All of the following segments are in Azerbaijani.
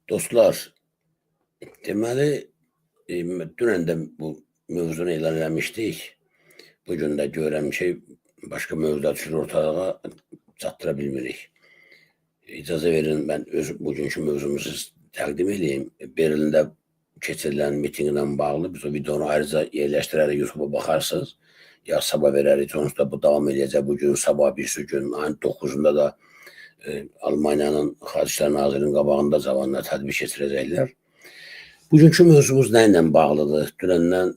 Dostlar, deməli, dünən də bu mövzunu elan eləmişdik. Bugün də görürəm ki, başqa mövzular düşür ortalığa, çatdıra bilmirik. İcazə verin, mən bugünkü mövzumuzu təqdim edeyim. Berlində keçirilən mitinqlə bağlı biz o videonu ayrıca yerləşdirərək YouTube'a baxarsınız. Ya sabah verərik, sonuçta bu davam edəcək. Bugün, sabah birisi gün, ayın 9'unda da Almaniyanın Xarici Nazirinin qabağında cavanlar tədbir keçirəcəklər. Bugünkü mövzumuz nə ilə bağlıdır? Dünəndən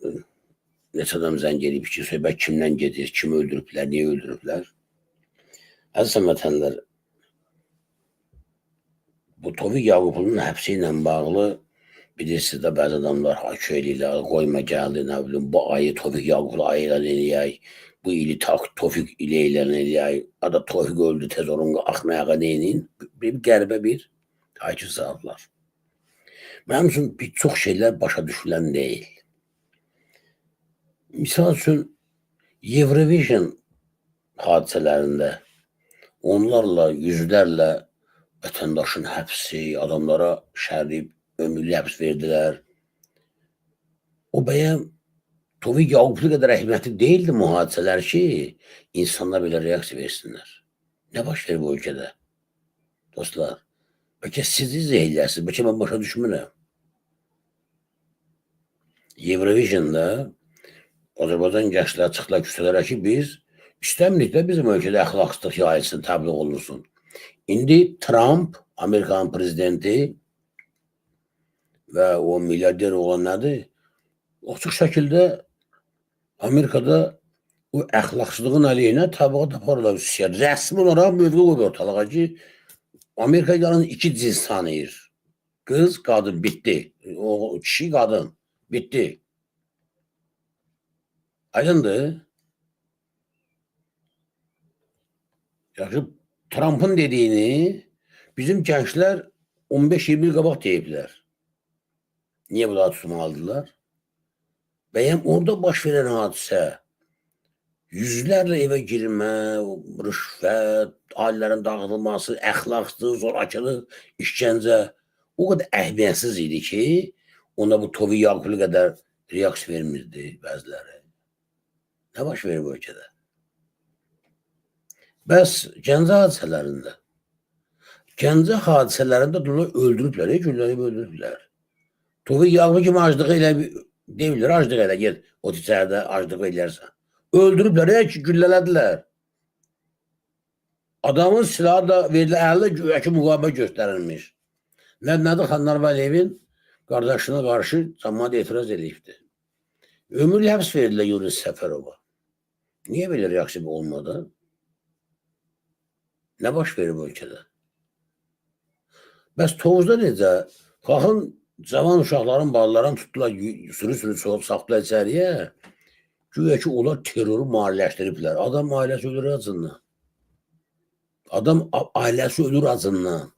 neçə adam zəng edib ki, söhbət kimdən gedir, kim öldürüblər, niyə öldürüblər? Əziz həmvətənlər, bu Tofiq Yaqubulun həbsi ilə bağlı bilirsiniz də bəzi adamlar hakı eləyirlər, qoyma gəldi, nə bilim, bu ayı Tofiq Yaqubulu ayı ilə eləyək, bu ili Tofiq ilə eləyək, ada Tofiq öldü, tez onun axmayağa neyinin, bir qəribə bir hakı saatlar. Mənim üçün bir çox şeylər başa düşülən deyil. Misal üçün, Eurovision hadisələrində onlarla, yüzlərlə vətəndaşın həbsi, adamlara şərib, ömürlü həbs verdilər. O bəyəm Tofiq Yaqublu qədər əhəmiyyətli deyildi bu hadisələr ki, insanlar belə reaksiya versinlər. Nə baş verir bu ölkədə? Dostlar, bəlkə siz izah edərsiniz, bəlkə mən başa düşmürəm. Eurovisionda Azərbaycan gəncləri çıxdılar küçələrə ki, biz istəmirik də bizim ölkədə əxlaqsızlıq yayılsın, təbliğ olunsun. İndi Trump, Amerikanın prezidenti və o milyarder olan nədir? Açıq şəkildə Amerikada o əxlaqsızlığın əleyhinə təbliğat aparırlar. Rəsmi olaraq mövqe qoyur ortalığa ki, Amerika yalnız iki cins tanıyır. Qız, qadın, bitdi. O kişi, qadın, bitdi. Aydındır. Yəni, Trump'ın dediyini bizim gənclər 15-20 il qabaq deyiblər. Niyə bu daha tutmalıdırlar? Bəyəm orada baş verən hadisə, yüzlərlə evə girmə, rüşvət, ailələrin dağıdılması, əxlaqsızlıq, zorakılıq, işgəncə o qədər əhəmiyyətsiz idi ki, ona bu Tofiq Yaqublu qədər reaksiya vermirdi bəziləri. Nə baş verir bu ölkədə? Bəs Gəncə hadisələrində? Gəncə hadisələrində öldürüblər, güllərib öldürüblər. Tofiq Yaqublu kimi aclığı elə deyirlər, aclıq elə, gel, o içərdə aclıq eləyərsən. Öldürüblər, ki, güllələdilər. Adamın silahı da verilir, əlində güya ki, müqavimət göstərilmiş. Nədir Xanlar Vəliyevin qardaşına qarşı cəmaət etiraz edibdir. Ömürlü həbs verirlər Yunus Səfərova. Niyə belə reaksiya olmadı? Nə baş verir bu ölkədə? Bəs Tovuzda necə? Baxın, cavan uşaqların, balaların tutdular, sürü-sürü saxdılar içəriyə. Güya ki, onlar terroru maliyyələşdiriblər. Adam ailəsi ölür acından. Adam ailəsi ölür acından.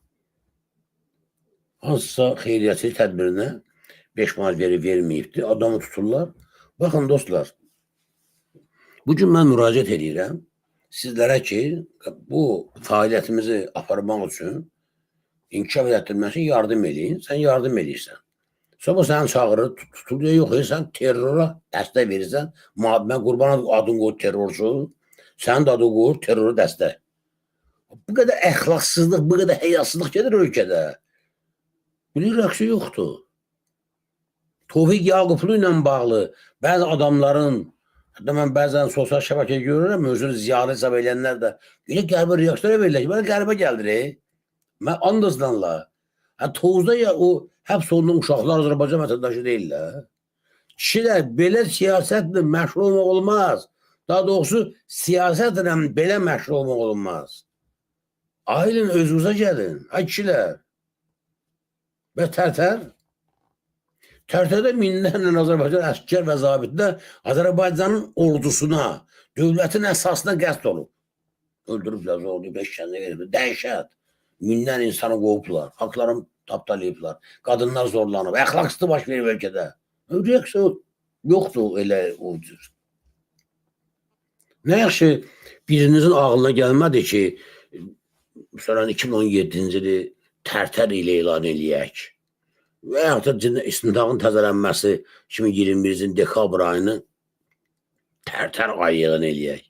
Hansısa xeyriyyəçilik tədbirinə 5 manat verməyibdir. Adamı tuturlar. Baxın, dostlar, bugün mən müraciət edirəm sizlərə ki, bu fəaliyyətimizi aparmaq üçün inkişaf etdirmək üçün yardım edin. Sən yardım edirsən. Sonra səni çağırır, tutuluyor, yox, sən terrora dəstək verirsən. Mən qurban adın qoyur terrorçu, sənin də adın qoyur terrora dəstək. Bu qədər əxlaqsızlıq, bu qədər həyasızlıq gedir ölkədə. Bunun reaksiya yoxdur. Tofiq Yaqublu ilə bağlı bəzi adamların, hətta mən bəzən sosial şəbəkəyə görürəm, özünü ziyalı hesab edənlər də elə qəribə reaksiya verirlər ki, mənə qəribə gəldir. Mən andızlanla. Tovuzda ya o həbs olunan uşaqlar Azərbaycan vətəndaşı deyirlər. Kişilər, belə siyasətlə məşğul olmaq olmaz. Daha doğrusu, siyasətlə belə məşğul olmaq olmaz. Ailin özünüzə gəlin. Ay kişilər. Və Tərtər? Tərtərdə minlərlə Azərbaycan əskər və zabitlər Azərbaycanın ordusuna, dövlətin əsasına qəsd olub. Öldürüblər, zorlayıb, işkəncə veriblər. Dəhşət. Minlər insanı qovublar, haqlarını tapdalayıblar, qadınlar zorlanıb, əxlaqsızlıq baş verir ölkədə. Reaksiya yoxdur elə o cür. Nə yaxşı birinizin ağlına gəlmədi ki, 2017-ci ili Tərtər ilə elan eləyək. və yaxud da istintaqın təzələnməsi 2021-ci dekabr ayını tər ayyığını eləyək.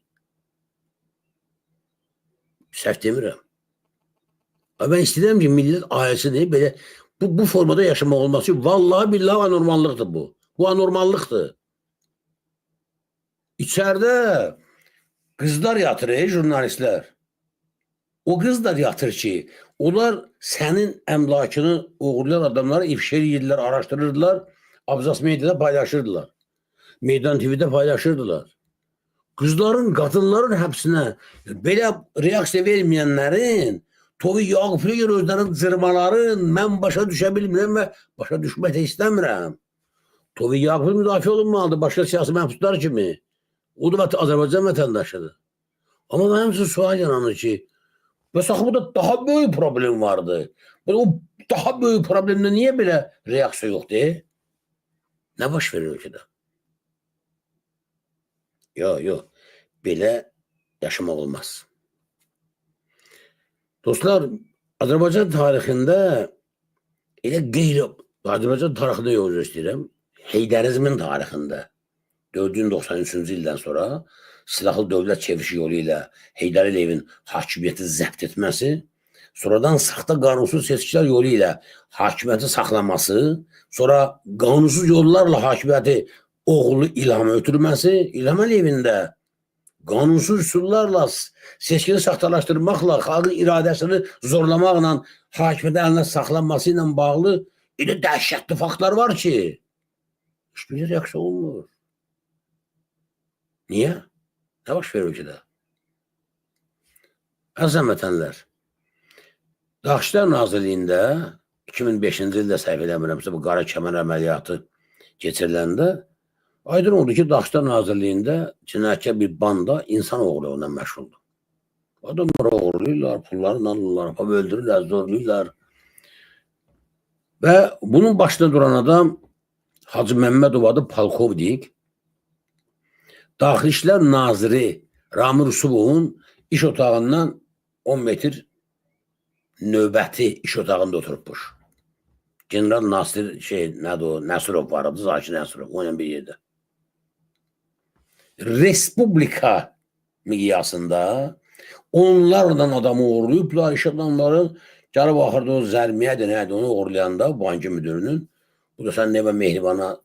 Səhv demirəm. Ben istəyirəm ki, millət ailəsini belə bu formada yaşamaq olması vallahi billahi anormallıqdır bu. Bu anormallıqdır. İçəridə qızlar yatır, jurnalistlər. O qızlar yatır ki, onlar sənin əmlakını uğurlayan adamları ifşa edirlər, araşdırırdılar, abzas medyada paylaşırdılar. Meydan TV'də paylaşırdılar. Qızların, qadınların həbsinə belə reaksiya verməyənlərin Tovi Yaqub'a görə özlərinin cırmaların mən başa düşə bilmirəm və başa düşmək də istəmirəm. Tovi Yaqub müdafiə olunmalıdır başqa siyasi məhbuslar kimi. O da Azərbaycan vətəndaşıdır. Amma mənim üçün sual yaranır ki, məsələn, burada daha böyük problem vardı. O daha böyük problemdə niyə belə reaksiya yoxdur? Nə baş verir ölkədə? Yox, belə yaşamaq olmaz. Dostlar, Azərbaycan tarixində elə Azərbaycan tarixində yol istəyirəm, Heydərizmin tarixində 493-cü ildən sonra silahlı dövlət çevrişi yolu ilə Heydər Əliyevin hakimiyyəti zəbt etməsi, sonradan saxta qanunsuz seçkilər yolu ilə hakimiyyəti saxlaması, sonra qanunsuz yollarla hakimiyyəti oğlu İlham'a ötürməsi, İlham Əliyevin də qanunsuz üsullarla seçkini saxtalaşdırmaqla, xalqın iradəsini zorlamaqla hakimiyyətin əlinə saxlanması ilə bağlı elə dəhşətli faktlar var ki, hiçbir reaksiya olunmur. Niyə? Nə baş verir ölkədə? Əziz vətənlər, Daxillər Nazirliyində 2005-ci ildə səhv eləmirəmsə bu qara kəmər əməliyyatı keçiriləndə aydın oldu ki, Daxillər Nazirliyində cinayətkar bir banda insan oğurluğundan məşğuldur. Adamları oğurluyurlar, pullarını alırlar, öldürürlər, zorluyurlar. Və bunun başında duran adam Hacı Məmmədov adı polkovnik, Daxili İşlər Naziri Ramil Rusubovun iş otağından 10 metr növbəti iş otağında oturubmuş. General Nəsirov var adı, Zakir Nəsirov, o ilə bir yerdə. Respublika miqyasında onlardan adamı uğurlayıblar, iş adamları gəlib axırda o zərmiyyədir, nədir, onu uğurlayanda banki müdürünün, bu da sən deyəmə Mehribana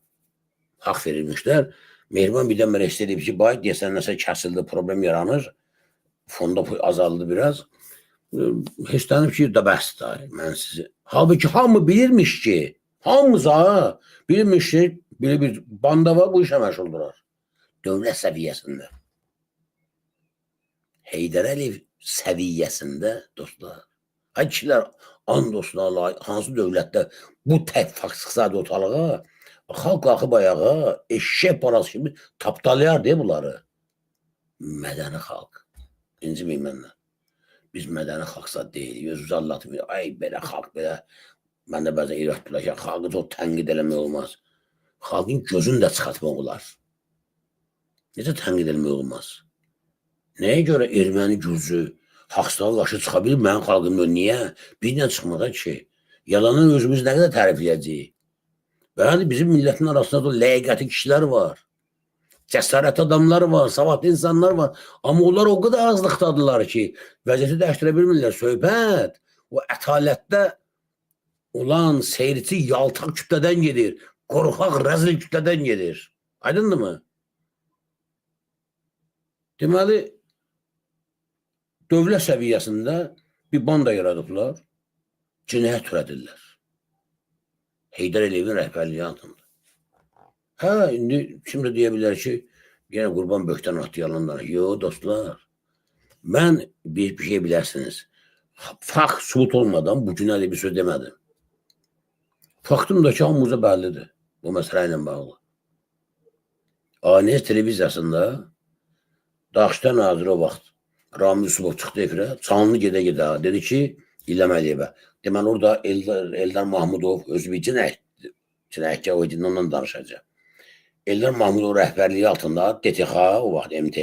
haqq verilmişlər. Mehriban birdən mənə istəyib ki, bayıq deyəsən nəsə kəsildi, problem yaranır, fonda azaldı biraz. Hissənib ki, da bəsdir, mən sizi. Halbuki hamı bilirmiş ki, hamıza bilirmiş ki, belə bir banda var, bu işə məşğuldular. Dövlət səviyyəsində. Heydər Əliyev səviyyəsində, dostlar. Ay kişilər, and olsun, hansı dövlətdə bu tək faksıqsadı ortalığa, xalq qalxıb ayağa, eşşək parası kimi tapdalayar deyə bunları. Mədəni xalq. İnciməyin məndən. Biz mədəni xalqsa deyilik, özümüzü anlatmıyor. Ay belə xalq, belə. Mən də bəzən irad tutulur ki, xalqı çox tənqid eləmək olmaz. Xalqın gözünü də çıxartmaq olar. Necə tənqid eləmək olmaz? Nəyə görə erməni gücü haqsıza qarşı çıxa bilir mənim xalqımda? Niyə? Birlə çıxmadan ki, yalanın özümüz nə qədər tərifləyəcəyik? Yəni bizim millətin arasında da ləyaqəti kişilər var. Cəsarət adamlar var, savadlı insanlar var. Amma onlar o qədər azlıqdadırlar ki, vəziyyəti dəyişdirə bilmirlər. Söhbət o ətalətdə olan seyirci yaltaq kütlədən gedir. Qorxaq, rəzil kütlədən gedir. Aydındır mı? Deməli, dövlət səviyyəsində bir banda yaradıblar, cinayət törədirlər. Heydər Əliyevin rəhbərliyi altında. Hə, indi şimdi deyə bilər ki, yenə Qurban Böktan atdı yalanlar. Yox, dostlar, mən bir şey bilərsiniz. Fakt, subut olmadan bu günə də bir söz demədim. Faktım da ki, hamımıza bəllidir bu məsələ ilə bağlı. ANS televiziyasında Daxillər Naziri o vaxt Ramil Rusubov çıxdı efirə, canlı gedə-gedə dedi ki, İlham Əliyevə. Deməli, orada Eldar Mahmudov özü bir cinayətkar o idi, ondan danışacaq. Eldar Mahmudov rəhbərliyi altında DTX, o vaxt MT,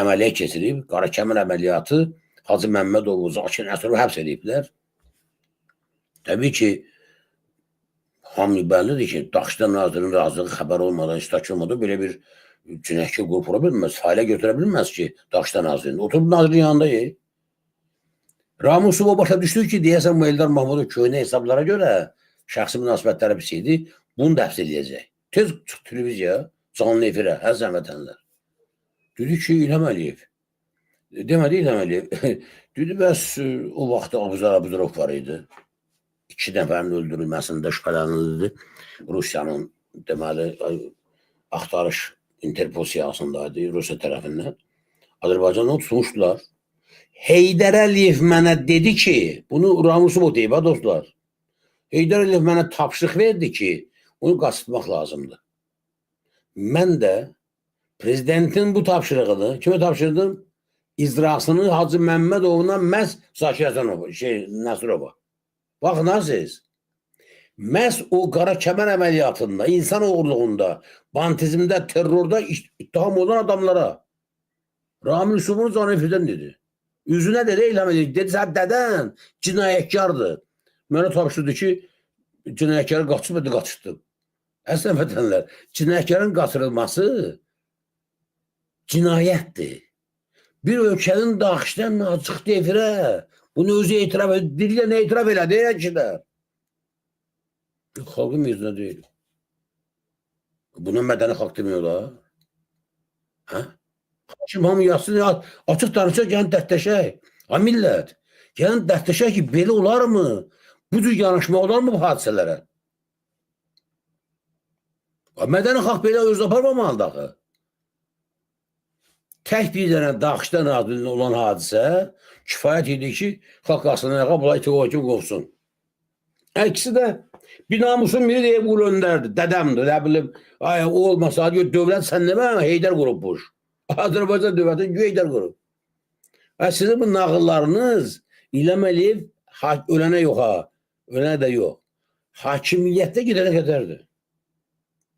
əməliyyat keçirib, qara kəmər əməliyyatı Hacı Məmmədovu, Zakir Nəsirovu həbs ediblər. Təbii ki, hamı bəllidir ki, Daşdan Nazirinin razılığı xəbər olmadan, iştirak olmadan belə bir cinayətçi qrup ola bilməz, failə götürə bilməz ki, Daşdan Nazirinin. Oturub Nazirin yanında Ramusov o başa düşdü ki, deyəsən bu Eldar Mahmudov köhnə hesablara görə şəxsi münasibətləri pis idi, bunu da həbs edəcək. Tez çıx televiziya, canlı efirə, həzən vətənlər. Dedi ki, İlham Əliyev. Demədi İlham Əliyev. Dedi, bəs o vaxtda Abuzar Abuzarov var idi. 2 nəfərin öldürülməsində şübhələnildi. Rusiyanın deməli axtarış Interpol siyasındaydı Rusiya tərəfindən. Azərbaycandan tutmuşdular. Heydər Əliyev mənə dedi ki, bunu Ramusov deyib ha dostlar. Heydər Əliyev mənə tapşırıq verdi ki, onu qaçırtmaq lazımdır. Mən də prezidentin bu tapşırığını kimə tapşırdım? İcrasını Hacı Məmmədovuna məhz Zakir Həsənova, Nəsirova. Baxın ha siz. Məhz o qara kəmər əməliyyatında, insan oğurluğunda, bantizmdə, terrorda ittiham olan adamlara Ramil Yusuf'un canı efirdən dedi. Üzünə dedi, İlham Əliyev dedi, sən dədən cinayətkardır. Mənə tapşırdı ki, cinayətkarı qaçıb edə qaçırdım. Əslən vətənlər, cinayətkarın qaçırılması cinayətdir. Bir ölkənin daxişdən açıq defirə, bunu özü etiraf edir, dililə nə etiraf elədi, ki-də. Xalqın yüzünə deyil. Buna mədəni xalq demiyorlar. Hə? Hakim hamı yazsın, açıq danışaq, gəlin dərdləşək. Ha millət, gəlin dərdləşək ki, belə olarmı? Bu cür yanaşma olarmı bu hadisələrə? Mədəni xalq belə öz aparmamalıdır axı. Tək bir dənə daxışdan adının olan hadisə kifayət idi ki, xalq asılına yaqa, bunlar itiqo kim qovsun. Əksi də bir namusun biri deyib qul öndərdir, dədəmdir, nə bilim, o olmasa, dövlət sən nə mənə Heydər qurubmuş. Azərbaycan dövlətin Heydər qurub. Sizin bu nağıllarınız İlham Əliyev ölənə yox ha, ölənə də yox. Hakimiyyətdə gedənə qədərdir.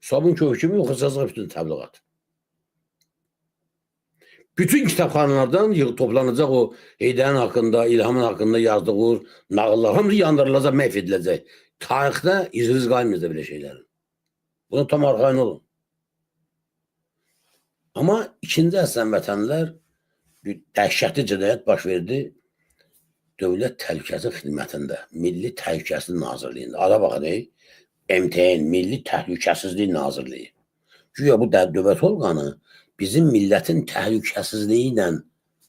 Sabun kökümü yoxsazıq bütün təbliğat. Bütün kitabxanalardan toplanacaq o Heydərin haqqında, İlhamın haqqında yazdığı nağıllar hamısı yandırılacaq, məhv ediləcək. Tarixdə iziniz qalmayacaq belə şeylərin. Buna tam arxayın olun. Amma ikinci əslən vətənlər dəhşətli cinayət baş verdi Dövlət Təhlükəsizlik Xidmətində, Milli Təhlükəsizlik Nazirliyində. Ada baxın, MTN, Milli Təhlükəsizlik Nazirliyi. Güya bu dövlət orqanı bizim millətin təhlükəsizliyi ilə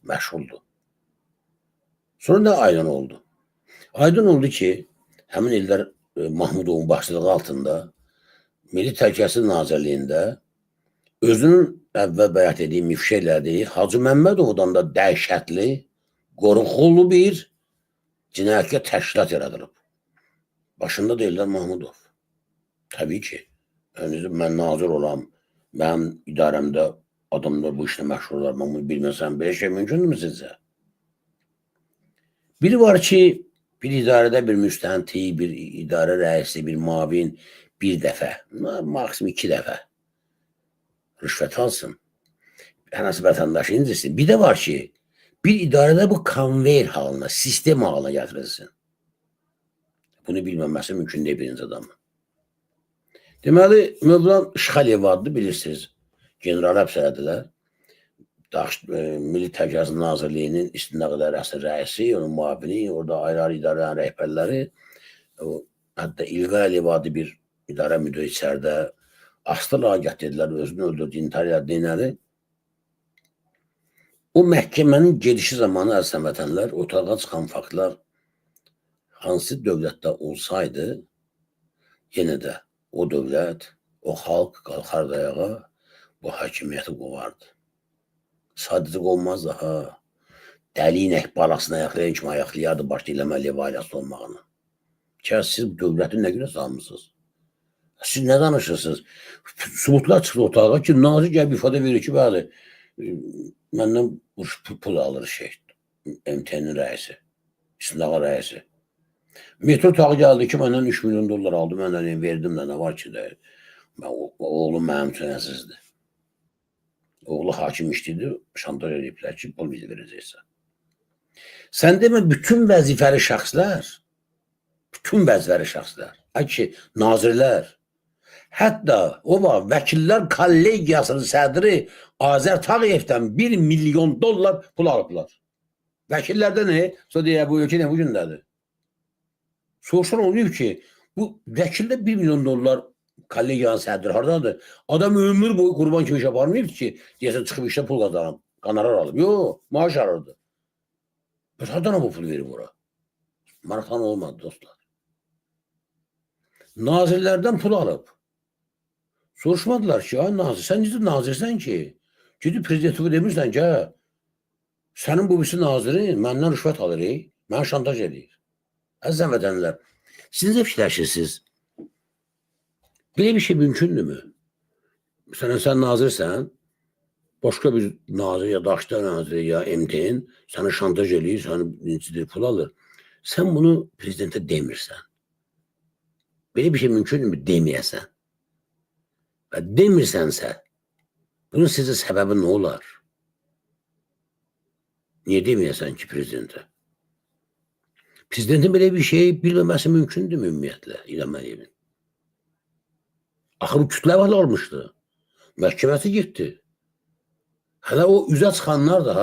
məşğuldur. Sonra da aydın oldu. Aydın oldu ki, həmin Eldar Mahmudovun başçılığı altında Milli Təhlükəsizlik Nazirliyində özünün əvvəl bəyət etdiyi, ifşa elədiyi Hacı Məmmədovdan da dəhşətli, qorxulu bir cinayətkar təşkilat yaradılıb. Başında da Eldar Mahmudov. Təbii ki, mən nazir olam, mənim idarəmdə adamlar bu işlə məşğul olar, mən bunu bilməsəm, belə şey mümkündür mü sizcə? Biri var ki, bir idarədə bir müstənti, bir idarə rəisi, bir mavin bir dəfə, maksimum 2 dəfə rüşvət alsın. Hənəsi vətəndaşı indirsin. Bir də var ki, bir idarədə bu konveyr halına, sistem halına gətirilsin. Bunu bilməməsi mümkün deyil birinci adamın. Deməli, Mövlan Şıxəliyev adlı bilirsiniz, general həbsələdilər. Milli Təhlükəsizlik Nazirliyinin İstinaq İdarəsinin rəisi, onun müavini, orada ayrı-ayrı idarələrin rəhbərləri, hətta İlqar Əliyev adlı bir idarə müdürü içəridə astılar, gətirdilər, özünü öldürdü, intihar edildi. O məhkəmənin gedişi zamanı əslən vətənlər, otağa çıxan faktlar hansı dövlətdə olsaydı, yenə də o dövlət, o xalq qalxar dayağa bu hakimiyyəti qovardı. Sadəcə qolmaz daha dəli inək balasını ayaqlayan kimi ayaqlayardı başda İlham Əliyev ailəsi olmağını. Siz bu dövləti nə görə salmışsınız? Siz nə danışırsınız? Subutlar çıxdı otağa ki, nazir gəlib ifadə verir ki, bəli, məndən pul alır MTN-in rəisi, İstinaq rəisi. Metro tağı gəldi ki, məndən 3 milyon dollar aldı, məndən verdim də, nə var ki, oğlum mənim üçün əzizdir. Oğlu hakim işləyir, şantaj ediblər ki, pul bizi verəcəksə. Sən demə, bütün vəzifəli şəxslər, Ki, nazirlər, hətta o var, vəkillər kollegiyasının sədri Azər Tağıyevdən $1 milyon pul alıblar. Vəkillərdə ne? Sonra deyə bu ölkə ne bu gündədir? Soruşan oluyor ki, bu vəkildə $1 milyon kollegiyanın sədri haradadır? Adam ömür boyu qurban kimi iş yaparmayıb ki, deyəsən çıxıb işdə pul qazanıb, qanarar alıb. Yox, maaş alırdı. Bəs hardan bu pul verib ora? Maraqlan olmadı dostlar. Nazirlərdən pul alıb. Soruşmadılar ki, ay nazir, sən necə nazirsən ki? Gidib prezidenti demirsən ki, sənin bu birisi nazirin məndən rüşvət alır, mənə şantaj edir. Əzizən vətənlər, siz necə fikirləşirsiniz? Belə bir şey mümkündürmü? Sən nazirsən, başqa bir nazir ya daşda nazir ya MTN səni şantaj edir, səni incidir, pul alır. Sən bunu prezidentə demirsən. Belə bir şey mümkündürmü? Deməyəsən. Və demirsənsə, bunun sizə səbəbi nə olar? Niyə deməyəsən ki prezidentə? Prezidentin belə bir şey bilməməsi mümkündür ümumiyyətlə İlham Əliyevin. Axı bu kütləvəli olmuşdu. Məhkəməsi getdi. Hələ o üzə çıxanlar da